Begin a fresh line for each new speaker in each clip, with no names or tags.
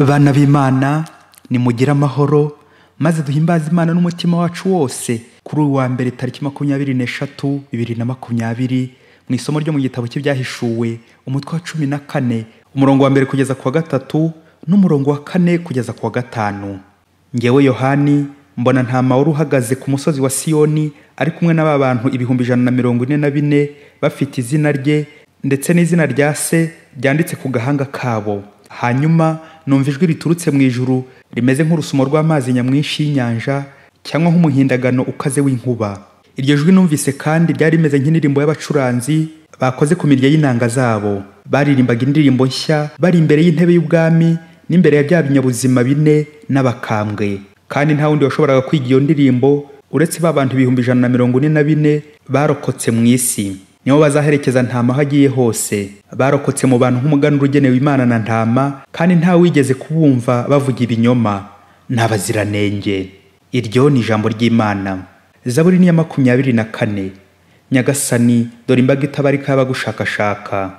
Bana b'Imana nimugire amahoro maze duhimbaze Imana n'umutima wacu wose kuri uyu wa mbere tariki 23 2020 mu isomo ryo mu gitabo cy'ibyahishuwe umutwe wa 14 umurongo wa mbere kugeza ku wa 3 n'umurongo wa 4 kugeza ku wa 5. Ngewe Yohani mbona ntama wari uhagaze ku musozi wa Siyoni ari kumwe n'aba bantu 144 bafite izina rye ndetse n'izina rya se ryanditse ku gahanga kabo. Hanyuma numva ijwi riturutse mu ijuru rimeze nk'urusumo rw'amazi nyamwinshi y'inyanja cyangwa nk'umuhindagano ukaze w'inkuba. Iryo jwi numvise kandi ryari rimeze nk'indirimbo y'abacuranzi bakoze ku mirya y'inanga zabo. Baririmbaga indirimbo nshya bari imbere y'intebe y'ubwami n'imbere ya bya binyabuzima bine n'abakambwe. Kandi nta wundi washoboraga kwiga iyo ndirimbo uretse ba bantu 144 barokotse mu isi. Nibo bazaherekeza ntama hagiye hose. Barokotse mu bantu nk'umuganura ugenewe Imana na ntama kandi nta wigeze kubumva bavuga ibinyoma n'abaziranenge. Iryo ni ijambo ry'Imana. Zaburi ni ya 24. Nyagasani dore imbaga itabarika y'abagushakashaka.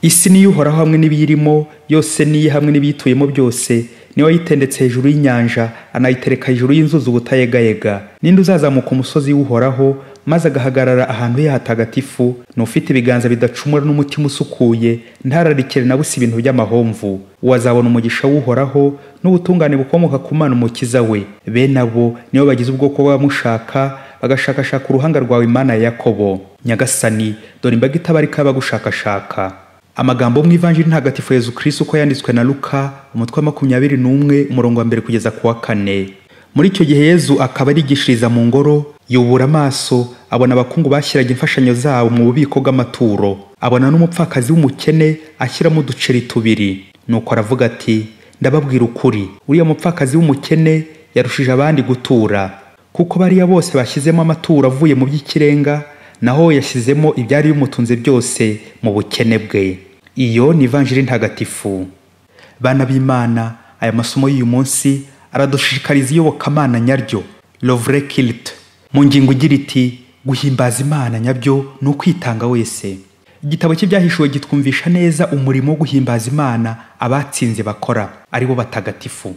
Isi ni y'Uhoraho hamwe n'ibiyirimo yose niye hamwe n'ibiyituyemo byose. Niwe yitendetse hejuru y'inyanja anayitereka hejuru y'inzuzi ubutayegayega. Ninde uzazamuka umusozi w'Uhoraho maze agahagarara ahantu he hatagatifu n'ufite ibiganza bidacumura n'umutima usukuye ntararikere na busi ibintu by'amahomvu. Uwazabona umugisha w'Uhoraho n'ubutungane bukomoka ku Mana umukiza we. Bene abo nibo bagize ubwoko bw'abamushaka bagashakashaka uruhanga rwawe Imana ya Yakobo. Nyagasani dore imbaga itabarika y'abagushakashaka. Amagambo mu Ivanjili ntagatifu Yezu Kristo uko yanditswe na Luka umutwe wa 21 umurongo wa 1 kugeza ku wa 4. Muri icyo gihe Yezu akaba arigishiriza mu ngoro yubura amaso abona abakungu bashyiraga imfashanyo zabo mu bubiko bw'amaturo. Abona n'umupfakazi w'umukene ashyiramo uduceri 2. Nuko aravuga ati ndababwira ukuri uriya mupfakazi w'umukene yarushije abandi gutura kuko bariya bose bashyizemo amaturo avuye mu by'ikirenga naho yashyizemo ibyari bimutunze byose mu bukene bwe. Iyo ni Ivanjili ntagatifu. Bana b'Imana aya masomo y'uyu munsi aradushishikariza iyobokamana nyaryo le vrai culte mu ngingo igira iti guhimbaza Imana nyabyo no kwitanga wese. Igitabo cy'ibyahishuwe gitwumvisha neza umurimo wo guhimbaza Imana abatsinze bakora ari bo batagatifu.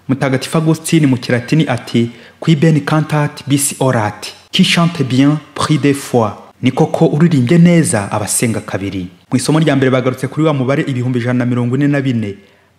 Mutagatifu Agustin mu Kilatini ati qui ben cantat bis orat qui chante bien pris de foi. Ni koko uririmbye neza abasenga kabiri. Mu isomo rya mbere bagarutse kuri wa mubare 144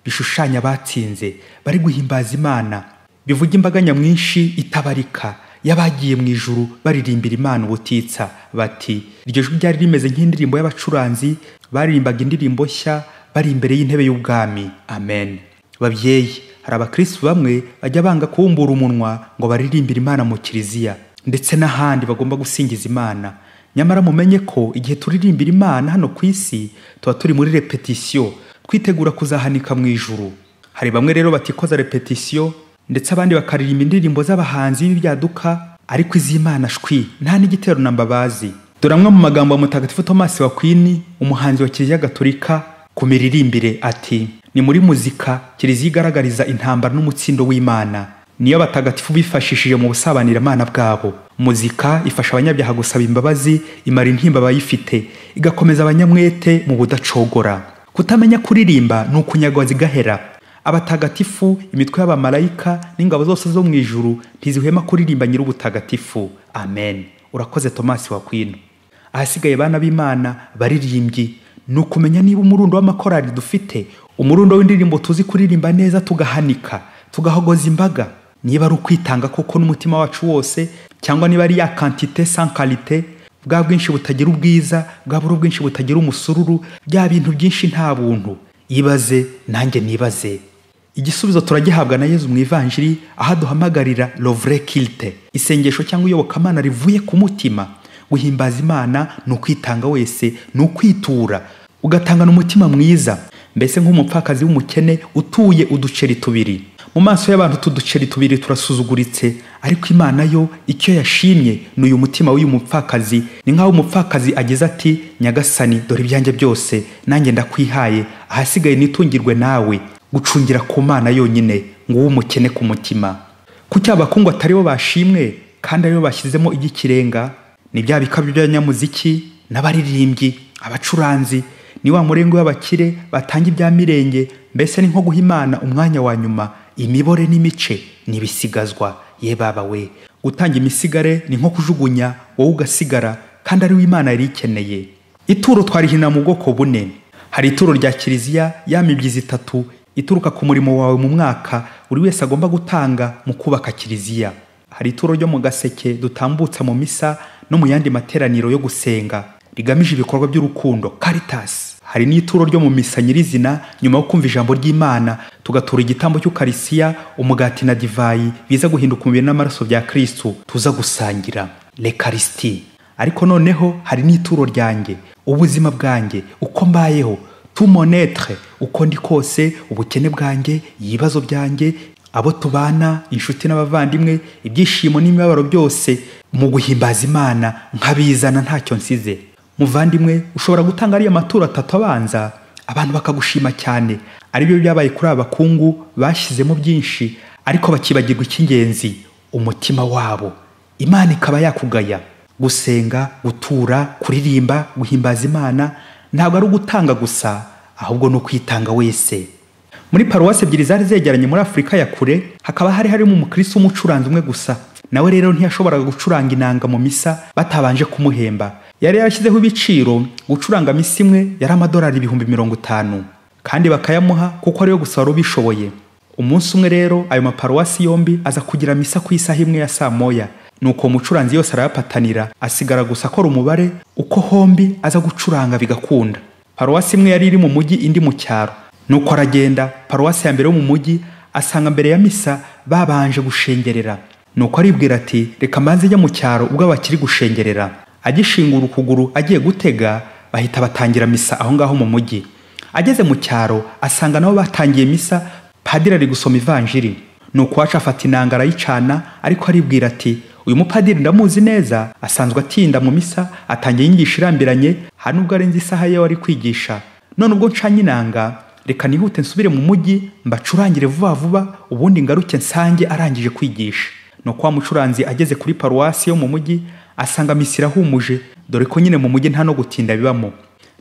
bishushanya batsinze bari guhimbaza Imana. Bivuga imbaga nyamwinshi itabarika yabagiye mu ijuru baririmbira Imana ubutitsa bati iryo jwi ryari rimeze nk'indirimbo y'abacuranzi baririmbaga indirimbo nshya bari imbere y'intebe y'ubwami. Amen. Babyeyi hari abakristo bamwe bajya banga kubumbura umunwa ngo baririmbire Imana mu kiliziya ndetse n'ahandi bagomba gusingiza Imana. Nyamara mumenye ko igihe turirimbira Imana hano ku isi tuba turi muri repetition twitegura kuzahanika mu ijuru. Hari bamwe rero batikoza repetition ndetse abandi bakaririmba indirimbo z'abahanzi b'ibyaduka ariko iz'Imana shwi nta n'igitero nambabazi. Dore amwe mu magambo ya Mutagatifu Thomas wa Aquin umuhanzi wa Kiliziya Gatolika ku miririmbire ati ni muri muzika Kiliziya igaragariza intambara n'umutsindo w'Imana. Niyo batagatifu bifashishije mu busabanira Imana bwabo. Muzika ifasha abanyabyaha gusaba imbabazi imara intimba bayifite igakomeza abanyamwete mu budacogora. Kutamenya kuririmba ni ukunyagwa zigahera. Abatagatifu imitwe y'abamarayika n'ingabo zose zo mu ijuru ntizihwema kuririmba nyir'ubutagatifu. Amen. Urakoze Thomas wa Aquin. Ahasigaye bana b'Imana baririmbyi ni ukumenya niba umurundo w'amakorari dufite umurundo w'indirimbo tuzi kuririmba neza tugahanika tugahogoza imbaga, niba ari ukwitanga koko n'umutima wacu wose cyangwa niba ari ya quantité sans qualité, bwa bwinshi butagira ubwiza bwa buru bwinshi butagira umusururu, bya bintu byinshi nta buntu. Ibaze nanjye nibaze. Igisubizo turagihabwa na Yezu mu Ivanjili ahaduhamagarira le vrai culte, isengesho cyangwa iyobokamana rivuye ku mutima. Guhimbaza Imana ni ukwitanga wese, ni ukwitura ugatangana umutima mwiza, mbese nk'umupfakazi w'umukene utuye uduceri 2. Mu maso y'abantu tuduceri 2 turasuzuguritse, ariko Imana yo icyo yashimye n'uyu mutima w'uyu mupfakazi. Ni nkaho umupfakazi ageze ati Nyagasani dore ibyanjye byose nanjye ndakwihaye, ahasigaye nitungirwe nawe. gucungira ku Mana yonyine ngo umukene ku mutima. Kuki abakungu atari bo bashimwe kandi aribo bashyizemo igikirenga? Ni bya bikabyo by'abanyamuziki n'abaririmbyi, abacuranzi, ni wa murengo w'abakire batanga ibya mirenge, mbese ni nko guha Imana umwanya wa nyuma. Imibore n'imice nibisigazwa, ye baba we. Gutanga imisigare ni nko kujugunya wowe ugasigara, kandi ari Imana yari ikeneye. Ituro twarihina mu bwoko bune. Hari ituro rya kiliziya y'amibyizi 3 ituruka ku murimo wawe mu mwaka buri wese agomba gutanga mu kubaka kiliziya. Hari ituro ryo mu gaseke dutambutsa mu misa no mu yandi materaniro yo gusenga rigamije ibikorwa by'urukundo, Caritas. Hari n'ituro ryo mu misa nyirizina nyuma yo kumva ijambo ry'Imana tugatura igitambo cy'Ukaristiya, umugati na divayi biza guhinduka umubiri n'amaraso bya Kristo tuza gusangira, l'Eucharistie. Ariko noneho hari n'ituro ryanjye, ubuzima bwanjye, uko mbayeho, tout mon être, uko ndi kose, ubukene bwanjye, ibibazo byanjye, abo tubana, inshuti n'abavandimwe, ibyishimo n'imibabaro byose, mu guhimbaza Imana nkabizana ntacyo nsize. Muvandimwe, ushobora gutanga ariya maturo 3 abanza, abantu bakagushima cyane. Aribyo byabaye kuri abakungu, bashyizemo byinshi ariko bakibagirwa icy'ingenzi, umutima wabo. Imana ikaba yakugaya. Gusenga, gutura, kuririmba, guhimbaza Imana ntabwo ari ugutanga gusa, ahubwo no kwitanga wese. Muri paruwasi ebyiri zari zegeranye muri Afrika ya kure, hakaba harimo umukristo umucuranzi umwe gusa. Nawe rero ntiyashoboraga gucuranga inanga mu misa batabanje kumuhemba. Yari yarashyizeho ibiciro, gucuranga misa imwe yari amadolari 50,000, kandi bakayamuha kuko ariyo gusa wari ubishoboye. Umunsi umwe rero ayo maparuwasi yombi aza kugira misa ku isaha imwe ya saa moya. Nuko umucuranzi yose arayapatanira, asigara gusa akora umubare uko hombi aza gucuranga bigakunda. Paruwasi imwe yari iri mu mujyi, indi mu cyaro. Nuko aragenda paruwasi ya mbere yo mu mujyi, asanga mbere ya misa babanje gushengerera. Nuko aribwira ati reka mbanze njya mu cyaro ubwo abakiri gushengerera. Agishingura ukuguru agiye gutega, bahita batangira misa aho ngaho mu mujyi. Ageze mu cyaro asanga nabo batangiye misa, padiri ari gusoma ivanjiri. Nuko waca afata inanga arayicana, ariko aribwira ati uyu mupadiri ndamuzi neza, asanzwe atinda mu misa, atangiye inyigisho irambiranye, hano ubwo arenze isaha ye wari kwigisha. None ubwo ncanye inanga, reka nihute nsubire mu mujyi mbacurangire vuba vuba, ubundi ngaruke nsange arangije kwigisha. Nuko wa mucuranzi ageze kuri paruwasi yo mu mujyi, asanga misa irahumuje, dore ko nyine mu mujyi nta no gutinda bibamo.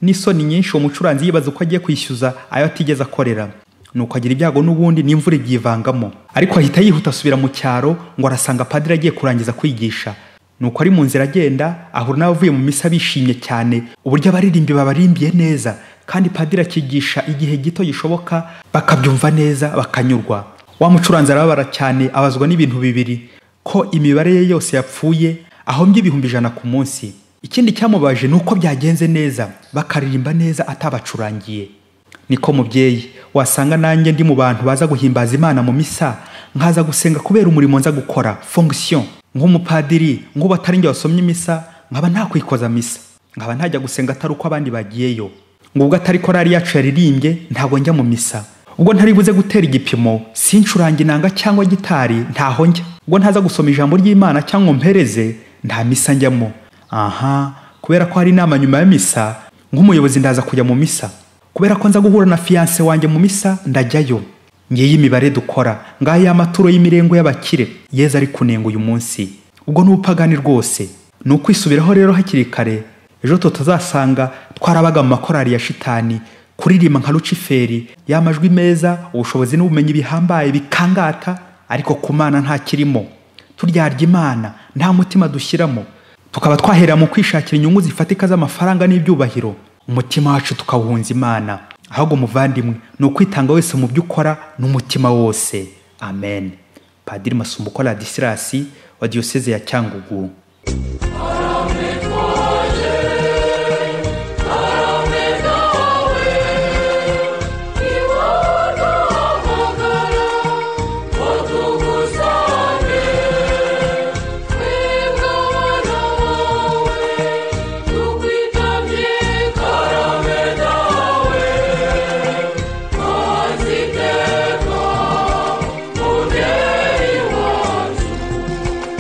N'isoni nyinshi uwo mucuranzi yibaza uko agiye kwishyuza ayo atigeze akorera. Nuko agira ibyago n'ubundi n'imvura ibyivangamo, ariko ahita yihuta asubira mu cyaro ngo arasanga padiri agiye kurangiza kwigisha. Nuko ari mu nzira agenda ahura n'abavuye mu misa bishimye cyane uburyo abaririmbi babarimbiye neza, kandi padiri akigisha igihe gito gishoboka, bakabyumva neza bakanyurwa. Wa mucuranzi arababara cyane, abazwa n'ibintu bibiri, ko imibare ye yose yapfuye, ahombye 100,000 ku munsi. Ikindi cyamubaje nuko byagenze neza, bakaririmba neza atabacurangiye. Niko mubyeyi, wasanga nanjye ndi mu bantu baza guhimbaza Imana mu misa, nkaza gusenga kubera umurimo nza gukora, fonction. Nk'umupadiri, ngo batari njye wasomye misa, nkaba nta kwikoza misa, nkaba ntajya gusenga atari uko abandi bagiyeyo. Ngo ubwo atari korari yacu yaririmbye, ntago njya mu misa. Ubwo ntari buze gutera igipimo, sincuranga inanga cyangwa gitari, ntaho njya. Ubwo ntaza gusoma ijambo ry'Imana cyangwa mpereze, nta misa njyamo. Aha, kubera ko hari inama nyuma ya misa, nk'umuyobozi ndaza kujya mu misa. Kubera ko nza guhura na fiance wanjye mu misa, ndajyayo. Ngiye imibare dukora, ngaya amaturo y'imirengo y'abakire, Yezu ari kunenga uyu munsi. Ubwo n'ubupagani rwose. Nukwisubiraho rero hakiri kare, ejo tutazasanga twarabaga mu makorari ya shitani, kuririmba nka Luciferi, y'amajwi meza, ubushobozi n'ubumenyi bihambaye bikangata, ariko ku Mana nta kirimo. Turyarya Imana, nta mutima dushyiramo. Tukaba twahera mu kwishakira inyungu zifatika z'amafaranga n'ibyubahiro, umutima wacu tukawuhunza Imana. Ahubwo muvandimwe, ni ukwitanga wese mu byo ukora n'umutima wose. Amen. Padiri Masumbuko Ladislas wa Diocese ya Cyangugu.